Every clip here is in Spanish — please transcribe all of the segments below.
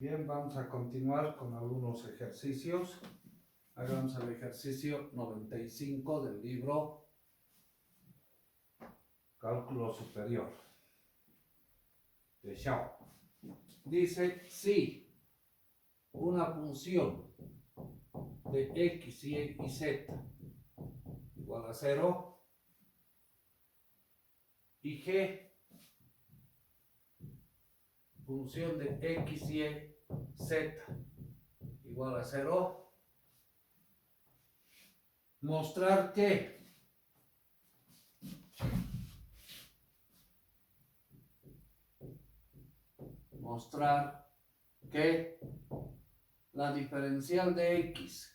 Bien, vamos a continuar con algunos ejercicios. Hagamos el ejercicio 95 del libro Cálculo Superior de Shaw. Dice, si una función de x, y z igual a 0 y g, función de x, y, z igual a 0, mostrar que la diferencial de x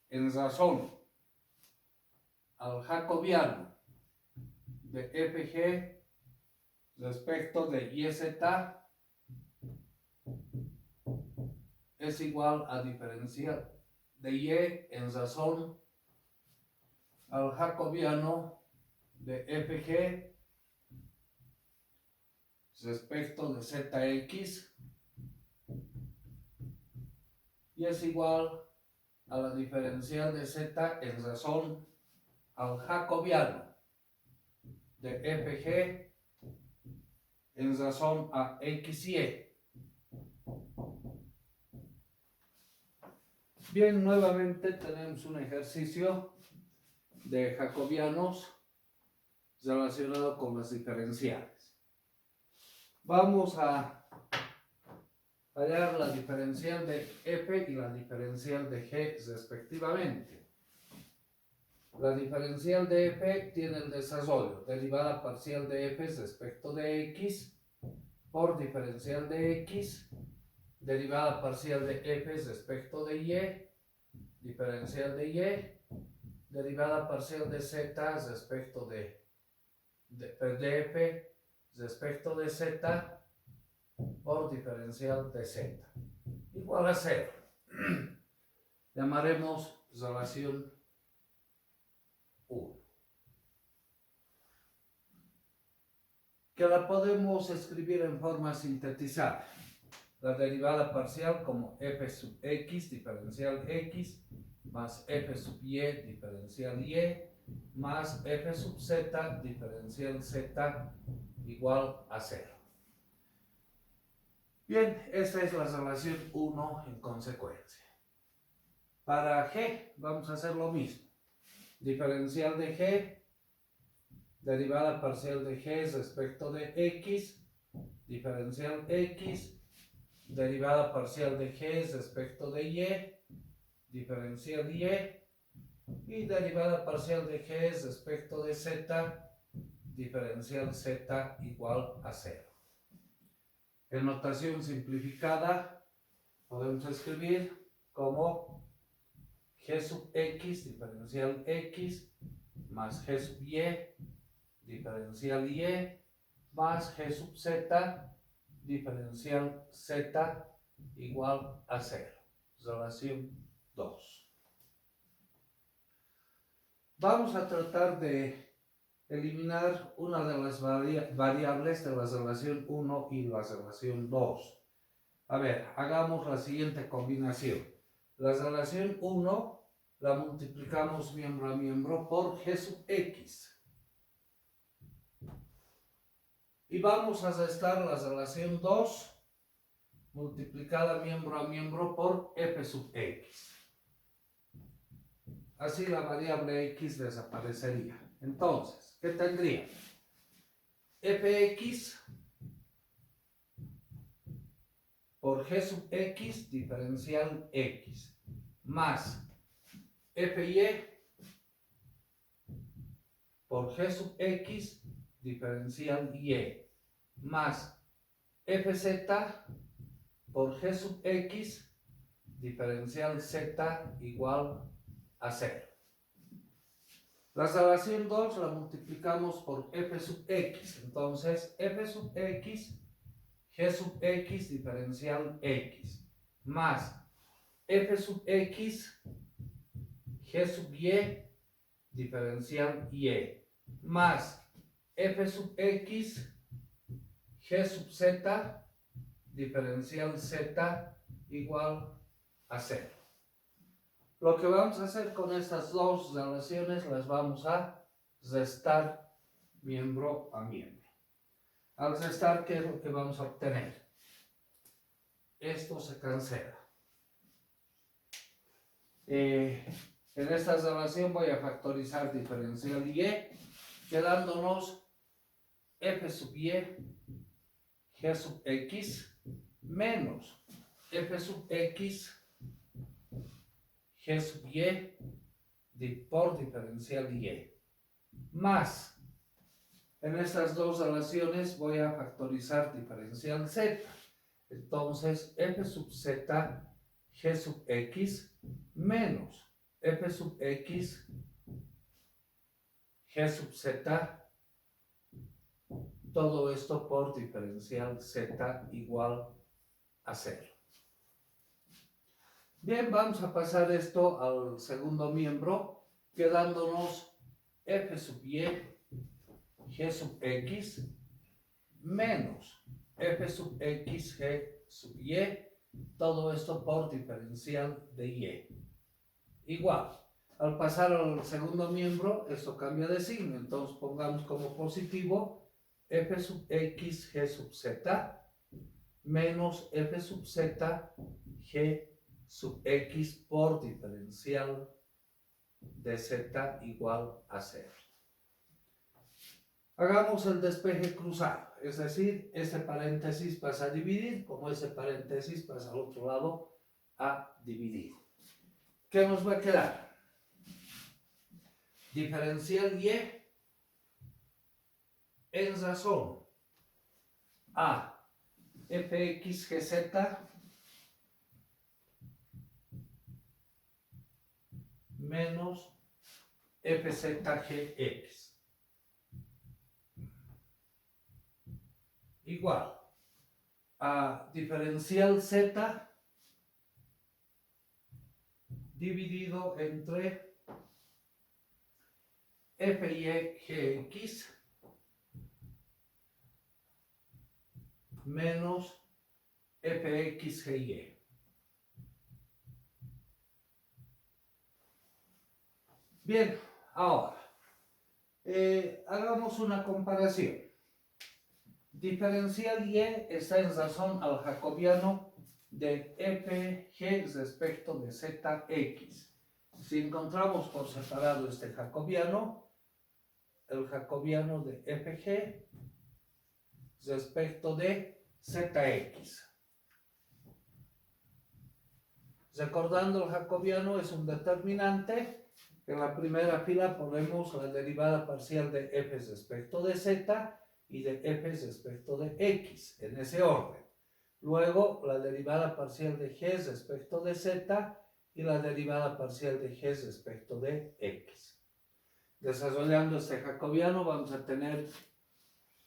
en razón al jacobiano de fg respecto de yz es igual a diferencial de y en razón al jacobiano de fg respecto de zx y es igual a la diferencial de z en razón al jacobiano de fg en razón a x y y. Bien, nuevamente tenemos un ejercicio de jacobianos relacionado con las diferenciales. Vamos a hallar la diferencial de f y la diferencial de g respectivamente. La diferencial de f tiene el desarrollo derivada parcial de f respecto de x por diferencial de x, derivada parcial de f respecto de y, diferencial de y, derivada parcial de z respecto de f respecto de z por diferencial de z igual a 0. Llamaremos relación 1, que la podemos escribir en forma sintetizada. La derivada parcial como f sub x diferencial x más f sub y diferencial y más f sub z diferencial z igual a 0. Bien, esta es la relación 1 en consecuencia. Para g vamos a hacer lo mismo. Diferencial de g, derivada parcial de g respecto de x, diferencial x, derivada parcial de g respecto de y, diferencial y derivada parcial de g respecto de z, diferencial z igual a 0. En notación simplificada podemos escribir como g sub x diferencial x más g sub y diferencial y más g sub z diferencial z igual a 0. Relación 2. Vamos a tratar de eliminar una de las variables de la relación 1 y la relación 2. A ver, hagamos la siguiente combinación. La relación 1 la multiplicamos miembro a miembro por g sub x. Y vamos a restar la relación 2 multiplicada miembro a miembro por f sub x. Así la variable x desaparecería. Entonces, ¿qué tendría? fx por g sub x diferencial x más fy por g sub x diferencial y más fz por g sub x diferencial z igual a 0. La relación 2 la multiplicamos por f sub x. Entonces, f sub x, g sub x diferencial x más f sub x, g sub y diferencial y más f sub x, g sub z diferencial z igual a 0. Lo que vamos a hacer con estas dos relaciones, las vamos a restar miembro a miembro. Al restar, ¿qué es lo que vamos a obtener? Esto se cancela. En esta relación voy a factorizar diferencial y, quedándonos f sub y g sub x menos f sub x g sub y por diferencial y, más, en estas dos relaciones voy a factorizar diferencial z. Entonces, f sub z g sub x menos f sub x g sub z, todo esto por diferencial z igual a 0. Bien, vamos a pasar esto al segundo miembro, quedándonos f sub y g sub x menos f sub x g sub y, todo esto por diferencial de y. Igual, al pasar al segundo miembro, esto cambia de signo, entonces pongamos como positivo f sub x g sub z menos f sub z g sub x por diferencial de z igual a 0. Hagamos el despeje cruzado, es decir, este paréntesis pasa a dividir, como ese paréntesis pasa al otro lado a dividir. ¿Qué nos va a quedar? Diferencial y en razón a fx gz menos fzgx igual a diferencial z dividido entre fy-gx menos fx-gy. Bien, ahora hagamos una comparación. Diferencial y está en razón al jacobiano de fg respecto de zx. Si encontramos por separado este jacobiano, el jacobiano de fg respecto de zx. Recordando, el jacobiano es un determinante. En la primera fila ponemos la derivada parcial de f respecto de z y de f respecto de x, en ese orden. Luego, la derivada parcial de g respecto de z y la derivada parcial de g respecto de x. Desarrollando este jacobiano, vamos a tener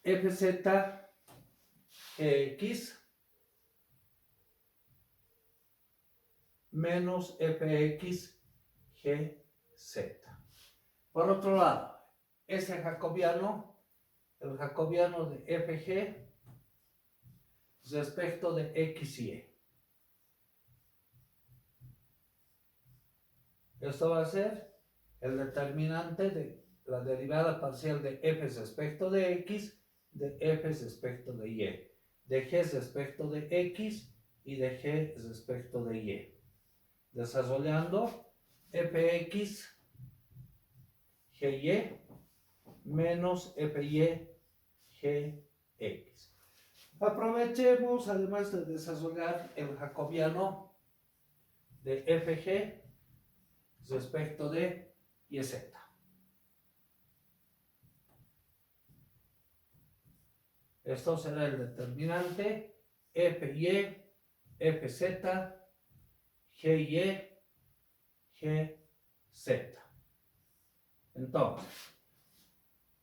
fz gx menos fx gz. Por otro lado, ese jacobiano, el jacobiano de fg respecto de x y y. Esto va a ser el determinante de la derivada parcial de f respecto de x, de f respecto de y, de g respecto de x y de g respecto de y. Desarrollando fx gy menos fy gx. Aprovechemos, además de desarrollar el jacobiano de fg respecto de yz. Esto será el determinante fy, fz, gy, gz. Entonces,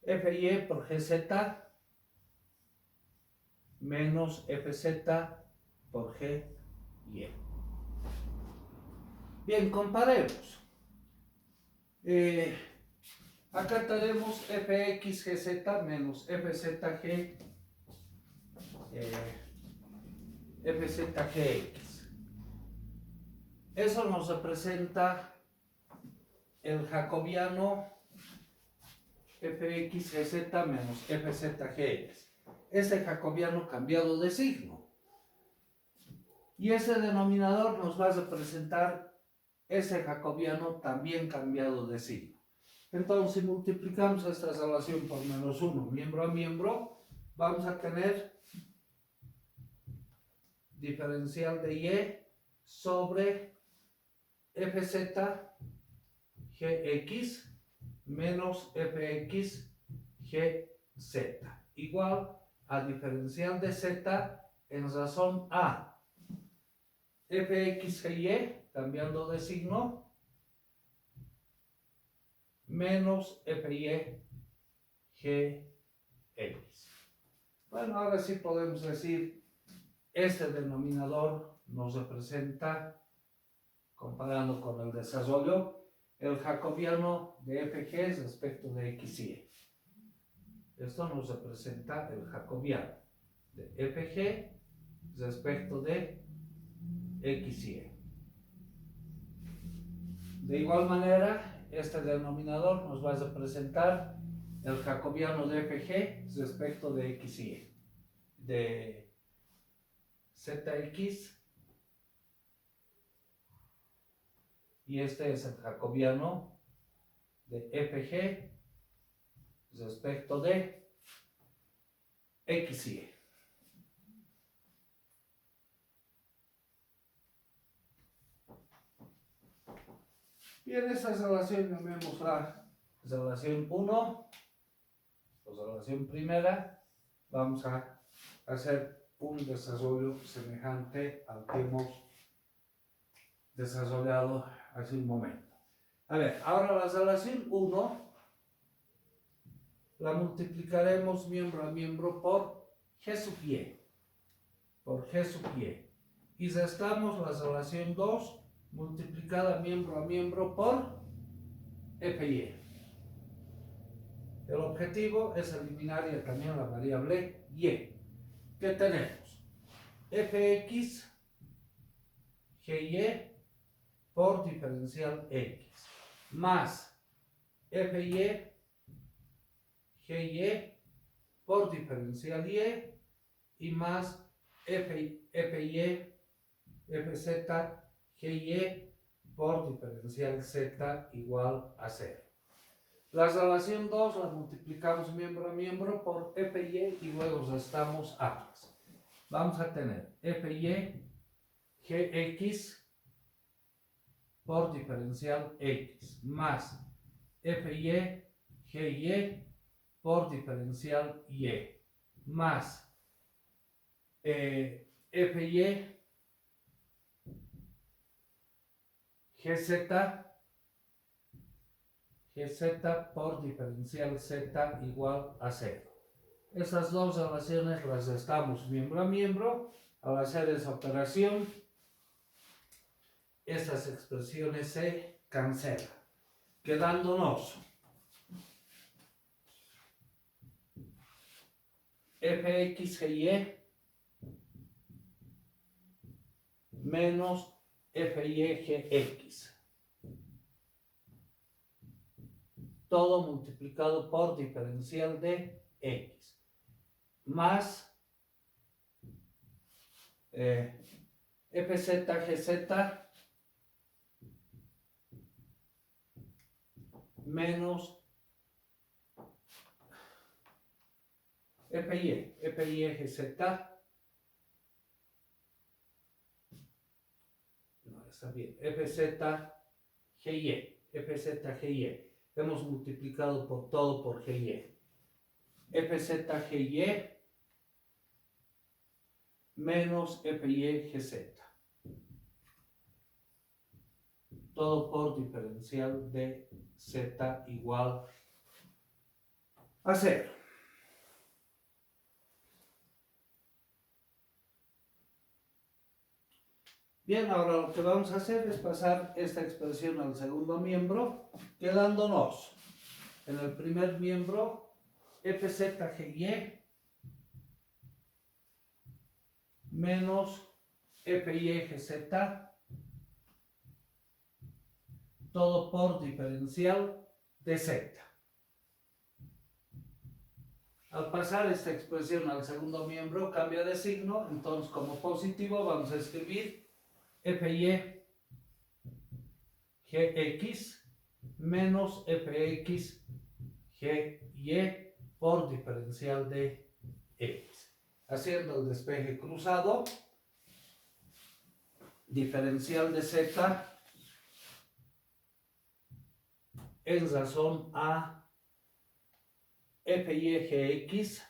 fy por gz menos fz por gy. Bien, comparemos. Acá tenemos fx gz menos fzg fzgx. Eso nos representa el jacobiano fxgz menos fzgx. Este jacobiano cambiado de signo. Y ese denominador nos va a representar ese jacobiano también cambiado de signo. Entonces, si multiplicamos esta relación por menos 1, miembro a miembro, vamos a tener diferencial de y sobre fz gx menos fx gz igual a diferencial de z en razón a fx gy cambiando de signo menos fy gx. Bueno, ahora sí podemos decir este denominador nos representa, comparando con el desarrollo, el jacobiano de fg respecto de x y y. Esto nos representa el jacobiano de fg respecto de x y y. De igual manera, este denominador nos va a representar el jacobiano de fg respecto de x y y. De zx, y este es el jacobiano de fg respecto de x y y. Y en esta relación llamemos la relación 1 o relación primera. Vamos a hacer un desarrollo semejante al que hemos desarrollado hace un momento. A ver, ahora la relación 1 la multiplicaremos miembro a miembro por g sub y. Por g sub y. Y restamos la relación 2 multiplicada miembro a miembro por fy. El objetivo es eliminar ya también la variable y. ¿Qué tenemos? Fx gy por diferencial x más fy gy por diferencial y más fy fz gy por diferencial z igual a 0. La relación 2 la multiplicamos miembro a miembro por fy y luego restamos ambas. Vamos a tener fy gx por diferencial x más fy gy por diferencial y más fy gz por diferencial z igual a 0. Estas dos relaciones las restamos miembro a miembro. Al hacer esa operación, estas expresiones se cancelan, quedándonos fx gy menos fy gx, todo multiplicado por diferencial de x, más fz gz menos fy gz, no, está bien, fz gy, hemos multiplicado por todo por gy, fz gy menos fy gz, todo por diferencial de z igual a 0. Bien, ahora lo que vamos a hacer es pasar esta expresión al segundo miembro, quedándonos en el primer miembro fz gy menos f y eje z, todo por diferencial de z. Al pasar esta expresión al segundo miembro cambia de signo, entonces como positivo vamos a escribir f(y) gx menos fx gy por diferencial de x. Haciendo el despeje cruzado, diferencial de z en razón a f(y) gx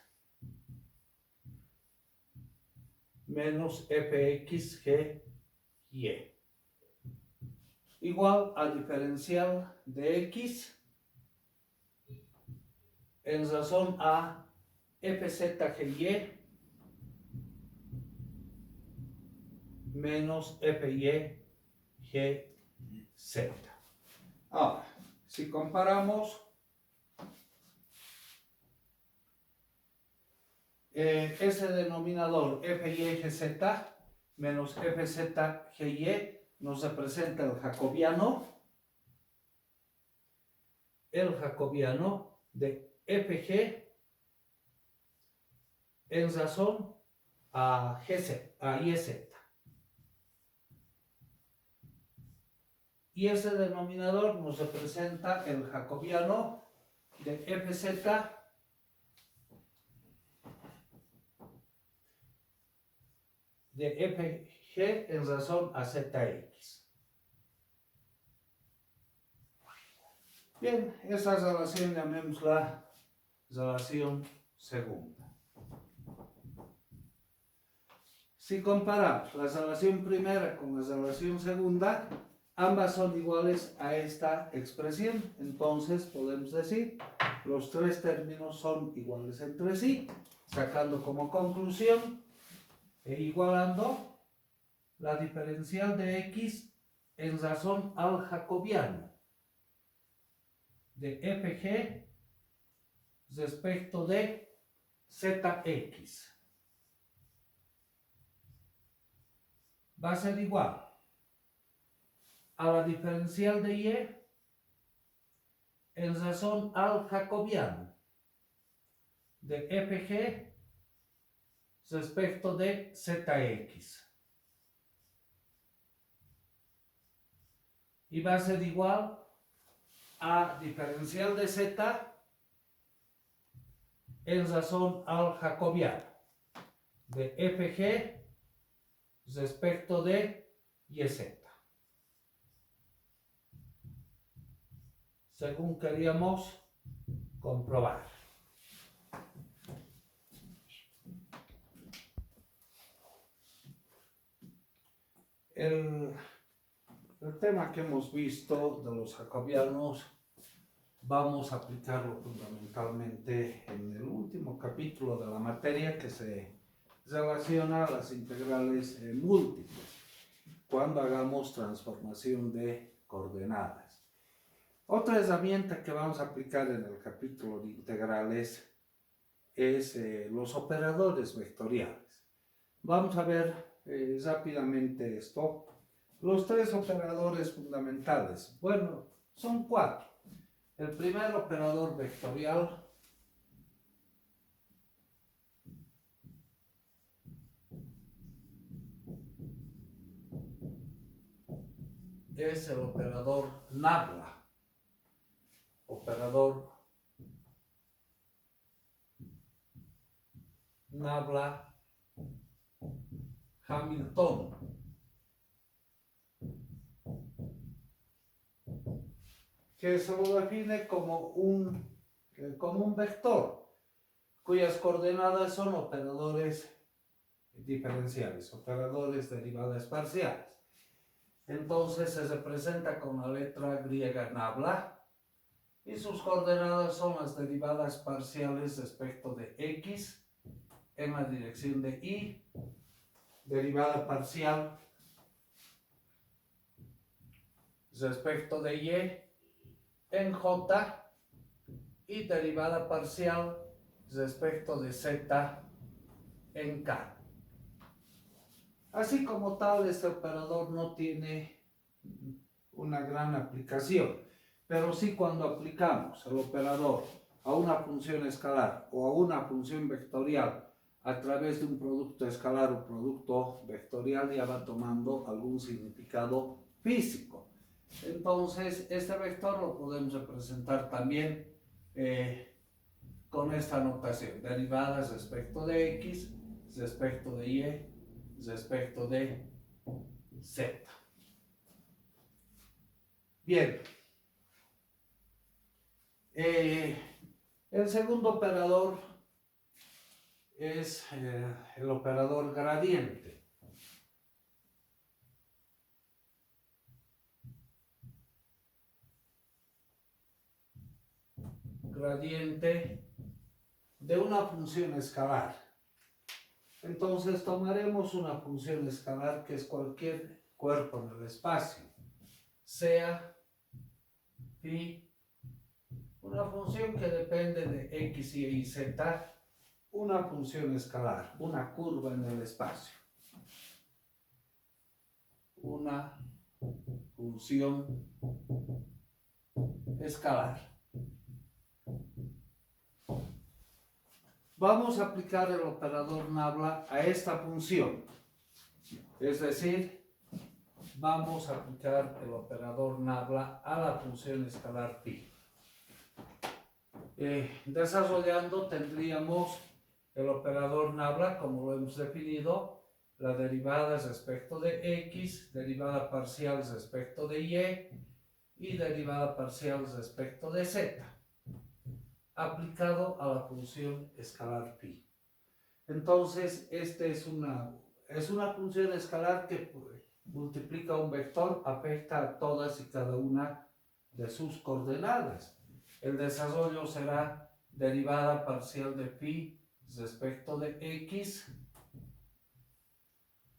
menos fx gy igual a diferencial de x en razón a fz gy menos fy gz. Ahora, si comparamos ese denominador fy gz menos fz gy nos representa el jacobiano de fg en razón a yz. Y ese denominador nos representa el jacobiano de fz de fg en razón a zx. Bien, esa relación llamémosla relación segunda. Si comparamos la relación primera con la relación segunda, ambas son iguales a esta expresión, entonces podemos decir los tres términos son iguales entre sí, sacando como conclusión e igualando la diferencial de x en razón al jacobiano de fg respecto de zx va a ser igual a la diferencial de y en razón al jacobiano de fg respecto de zx. Y va a ser igual a diferencial de z en razón al jacobiano de fg respecto de yz. Según queríamos comprobar. El tema que hemos visto de los jacobianos vamos a aplicarlo fundamentalmente en el último capítulo de la materia que se relaciona a las integrales múltiples, cuando hagamos transformación de coordenadas. Otra herramienta que vamos a aplicar en el capítulo de integrales es los operadores vectoriales. Vamos a ver rápidamente esto. Los tres operadores fundamentales, bueno, son cuatro. El primer operador vectorial es el operador Nabla. Operador Nabla-Hamilton. Que se lo define como un vector, cuyas coordenadas son operadores diferenciales, operadores derivadas parciales. Entonces se representa con la letra griega Nabla y sus coordenadas son las derivadas parciales respecto de x en la dirección de y, derivada parcial respecto de y en j y derivada parcial respecto de z en k. Así como tal, este operador no tiene una gran aplicación, pero sí cuando aplicamos el operador a una función escalar o a una función vectorial a través de un producto escalar o producto vectorial, ya va tomando algún significado físico. Entonces, este vector lo podemos representar también con esta notación: derivadas respecto de x, respecto de y, respecto de z. Bien, el segundo operador es el operador gradiente. Gradiente de una función escalar. Entonces tomaremos una función escalar que es cualquier cuerpo en el espacio, sea phi, una función que depende de x, y z, una función escalar, una curva en el espacio, una función escalar. Vamos a aplicar el operador nabla a esta función, es decir, vamos a aplicar el operador nabla a la función escalar phi. Desarrollando, tendríamos el operador nabla, como lo hemos definido, la derivada respecto de x, derivada parcial respecto de y derivada parcial respecto de z, aplicado a la función escalar phi. Entonces, es una función escalar que multiplica un vector, afecta a todas y cada una de sus coordenadas. El desarrollo será derivada parcial de phi respecto de x,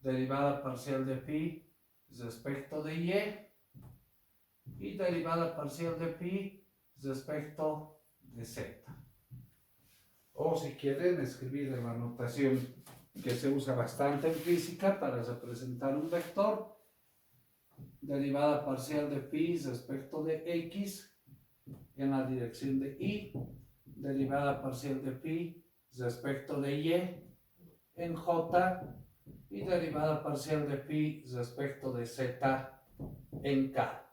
derivada parcial de phi respecto de y derivada parcial de phi respecto de z. O si quieren escribir en la notación que se usa bastante en física para representar un vector, derivada parcial de phi respecto de x en la dirección de y, derivada parcial de phi respecto de y en j, y derivada parcial de phi respecto de z en k.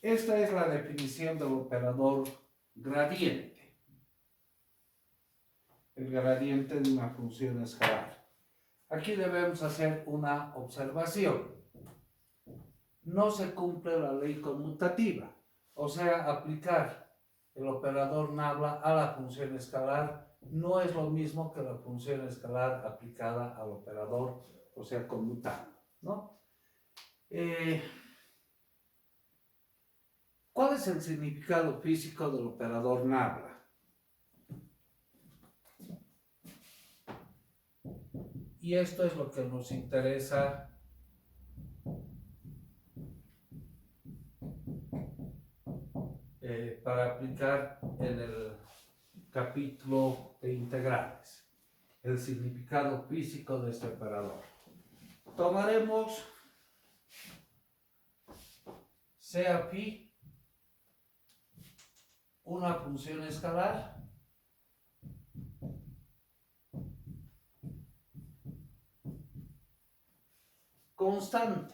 Esta es la definición del operador gradiente. El gradiente de una función escalar. Aquí debemos hacer una observación. No se cumple la ley conmutativa, o sea, aplicar el operador nabla a la función escalar no es lo mismo que la función escalar aplicada al operador, o sea, conmutando, ¿no? ¿Cuál es el significado físico del operador nabla? Y esto es lo que nos interesa para aplicar en el capítulo de integrales, el significado físico de este operador. Tomaremos sea phi una función escalar constante.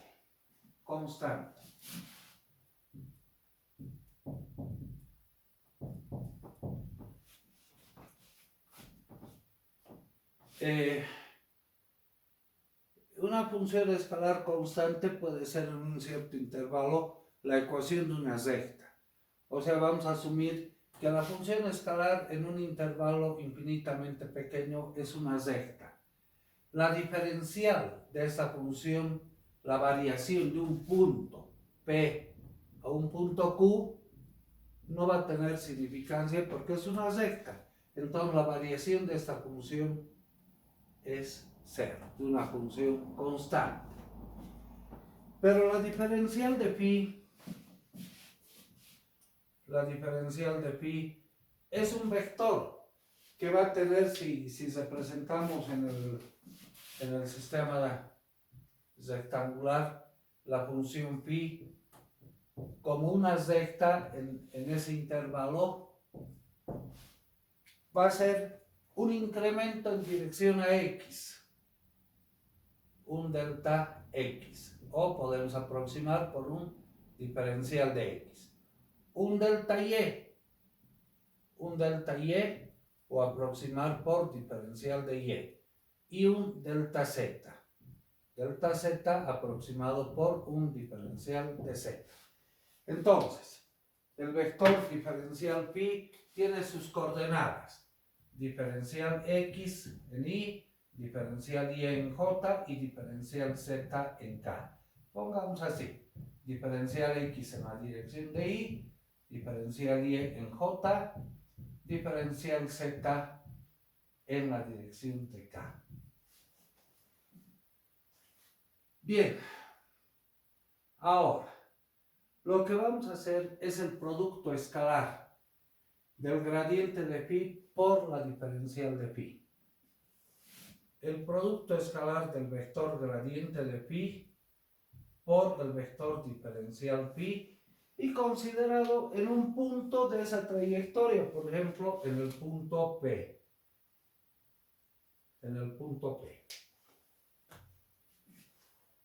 Una función escalar constante puede ser en un cierto intervalo la ecuación de una recta. O sea, vamos a asumir que la función escalar en un intervalo infinitamente pequeño es una recta. La diferencial de esta función, la variación de un punto P a un punto Q, no va a tener significancia porque es una recta. Entonces la variación de esta función es cero, de una función constante. Pero la diferencial de phi es un vector que va a tener, si representamos en el en el sistema rectangular la función phi como una recta en ese intervalo va a ser un incremento en dirección a x, un delta x, o podemos aproximar por un diferencial de x, un delta y, o aproximar por diferencial de y un delta z aproximado por un diferencial de z. Entonces, el vector diferencial phi tiene sus coordenadas, diferencial x en y, diferencial y en j y diferencial z en k. Pongamos así, diferencial x en la dirección de y, diferencial y en j, diferencial z en la dirección de k. Bien, ahora lo que vamos a hacer es el producto escalar del gradiente de phi por la diferencial de phi. El producto escalar del vector gradiente de phi por el vector diferencial phi y considerado en un punto de esa trayectoria, por ejemplo, en el punto P.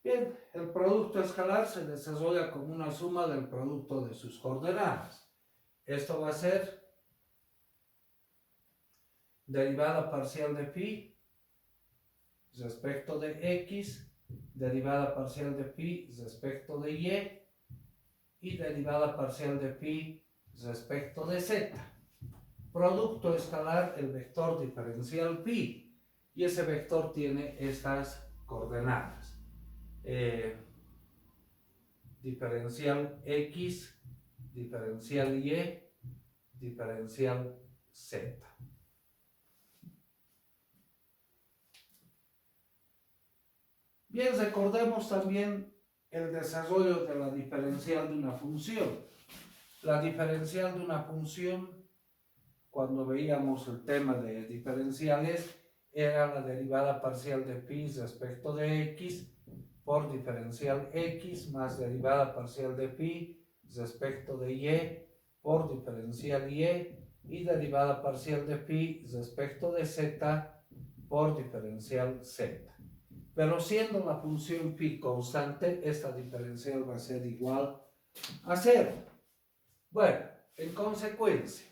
Bien, el producto escalar se desarrolla como una suma del producto de sus coordenadas. Esto va a ser derivada parcial de phi respecto de x, derivada parcial de phi respecto de y derivada parcial de phi respecto de z. Producto escalar el vector diferencial phi, y ese vector tiene estas coordenadas. Diferencial x, diferencial y, diferencial z. Bien, recordemos también el desarrollo de la diferencial de una función. La diferencial de una función, cuando veíamos el tema de diferenciales, era la derivada parcial de phi respecto de x por diferencial x más derivada parcial de phi respecto de y por diferencial y derivada parcial de phi respecto de z por diferencial z. Pero siendo la función phi constante, esta diferencial va a ser igual a 0. Bueno, en consecuencia,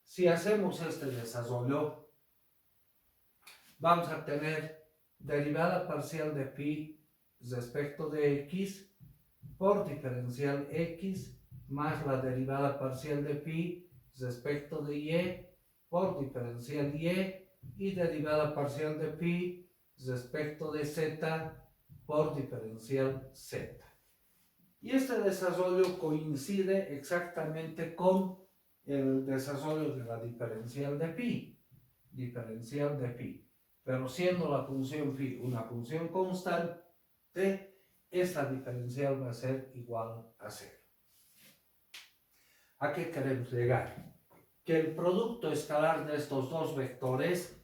si hacemos este desarrollo, vamos a tener derivada parcial de phi respecto de x por diferencial x más la derivada parcial de phi respecto de y por diferencial y derivada parcial de phi respecto de z por diferencial z. Y este desarrollo coincide exactamente con el desarrollo de la diferencial de phi, pero siendo la función phi una función constante, esta diferencial va a ser igual a 0. ¿A qué queremos llegar? Que el producto escalar de estos dos vectores,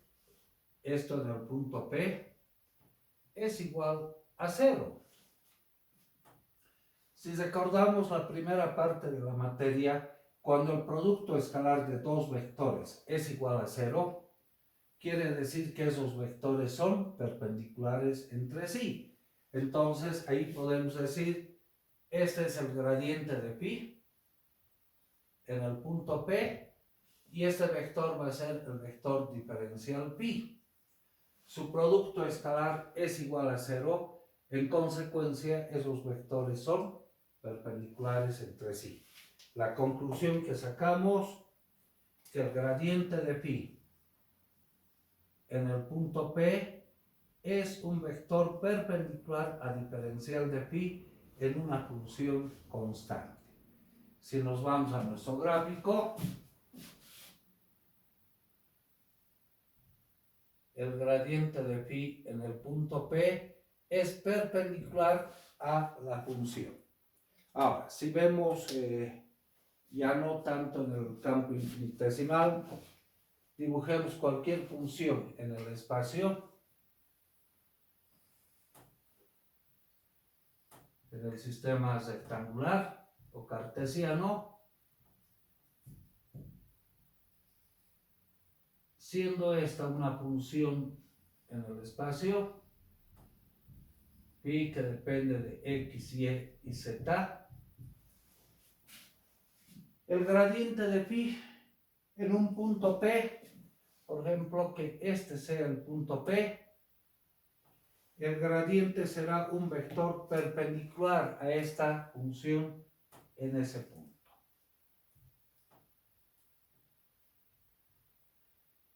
esto en el punto P, es igual a 0. Si recordamos la primera parte de la materia, cuando el producto escalar de dos vectores es igual a 0, quiere decir que esos vectores son perpendiculares entre sí. Entonces ahí podemos decir, este es el gradiente de phi en el punto P, y este vector va a ser el vector diferencial phi. Su producto escalar es igual a 0, en consecuencia esos vectores son perpendiculares entre sí. La conclusión que sacamos, que el gradiente de phi en el punto P es un vector perpendicular a diferencial de phi en una función constante. Si nos vamos a nuestro gráfico, el gradiente de phi en el punto P es perpendicular a la función. Ahora, si vemos ya no tanto en el campo infinitesimal, dibujemos cualquier función en el espacio, en el sistema rectangular o cartesiano, siendo esta una función en el espacio, pi que depende de x, y y z, el gradiente de pi en un punto P, por ejemplo, que este sea el punto P, el gradiente será un vector perpendicular a esta función en ese punto.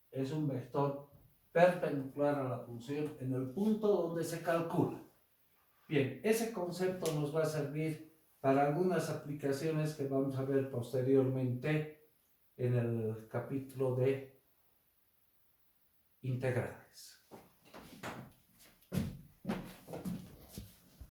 Es un vector perpendicular a la función en el punto donde se calcula. Bien, ese concepto nos va a servir para algunas aplicaciones que vamos a ver posteriormente en el capítulo de integrales.